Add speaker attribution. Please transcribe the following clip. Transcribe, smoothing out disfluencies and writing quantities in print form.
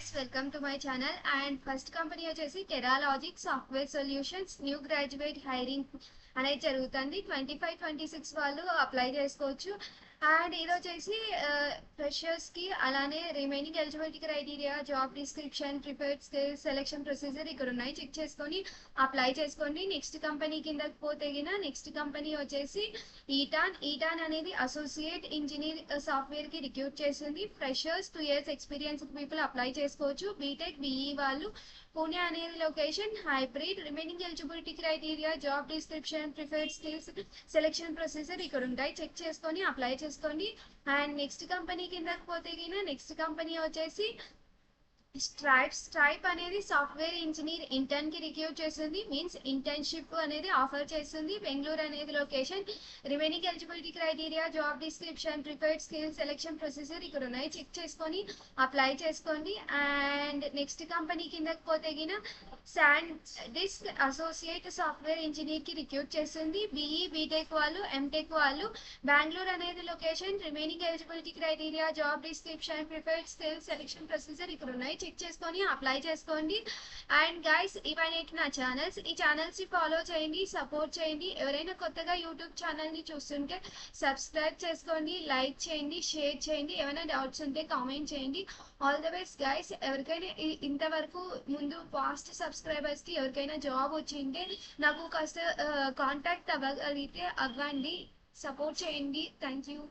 Speaker 1: guys, welcome to my channel. And first company వచ్చేసి Teralogic Software Solutions new graduate hiring అనేది జరుగుతుంది. 25-26 వాళ్ళు apply చేసుకోవచ్చు. అండ్ ఇది వచ్చేసి ఫ్రెషర్స్ కి అలానే remaining eligibility criteria, job description, prepared skills, selection procedure ఇక్కడ ఉన్నాయి. చెక్ చేసుకొని అప్లై చేసుకోండి. నెక్స్ట్ కంపెనీ కిందకి పోతే నెక్స్ట్ కంపెనీ వచ్చేసి ఈటాన్ అనేది అసోసియేట్ ఇంజనీర్ సాఫ్ట్వేర్ కి రిక్రూట్ చేసింది. Freshers 2 years experience people apply చేసుకోవచ్చు. బీటెక్ బిఈ వాళ్ళు. పూణే అనేది location. Hybrid. Remaining eligibility criteria, job description, preferred skills, selection procedure ఇక్కడ ఉంటాయి. చెక్ చేసుకొని అప్లై చేసుకోండి. అండ్ నెక్స్ట్ కంపెనీ కిందకి పోతే నెక్స్ట్ కంపెనీ వచ్చేసి స్ట్రైప్ అనేది సాఫ్ట్వేర్ ఇంజనీర్ ఇంటర్న్ కి రిక్రూట్ చేస్తుంది. మీన్స్ ఇంటర్న్షిప్ అనేది ఆఫర్ చేస్తుంది. బెంగళూరు అనేది location. Remaining eligibility criteria, job description, prepared skills, selection procedure ఇక్కడ ఉన్నాయి. చెక్ చేసుకొని అప్లై చేసుకోండి. అండ్ నెక్స్ట్ కంపెనీ కిందకి పోతే శాండిస్క్ అసోసియేట్ సాఫ్ట్వేర్ ఇంజనీర్ కి రిక్రూట్ చేస్తుంది. బిఈ బీటెక్ వాళ్ళు, ఎంటెక్ వాళ్ళు. బెంగళూరు అనేది location. Remaining eligibility criteria, job description, prepared skills, selection procedure ఇక్కడ ఉన్నాయి. చెక్ చేసుకొని అప్లై చేసుకోండి. అండ్ గైస్, ఇవన్నీ నా ఛానల్స్. ఈ ఛానల్స్ ని ఫాలో చేయండి, సపోర్ట్ చేయండి. ఎవరైనా కొత్తగా యూట్యూబ్ ఛానల్ ని చూస్తుంటే సబ్స్క్రైబ్ చేసుకోండి, లైక్ చేయండి, షేర్ చేయండి. ఏమైనా డౌట్స్ ఉంటే కామెంట్ చేయండి. All the best guys. ఎవరికైనా ఇంతవరకు ముందు పాస్ట్ సబ్స్క్రైబర్స్ కి ఎవరికైనా జాబ్ వచ్చింటే నాకు కాస్త కాంటాక్ట్ అవ్వగలిగితే అవ్వండి, సపోర్ట్ చేయండి. Thank you.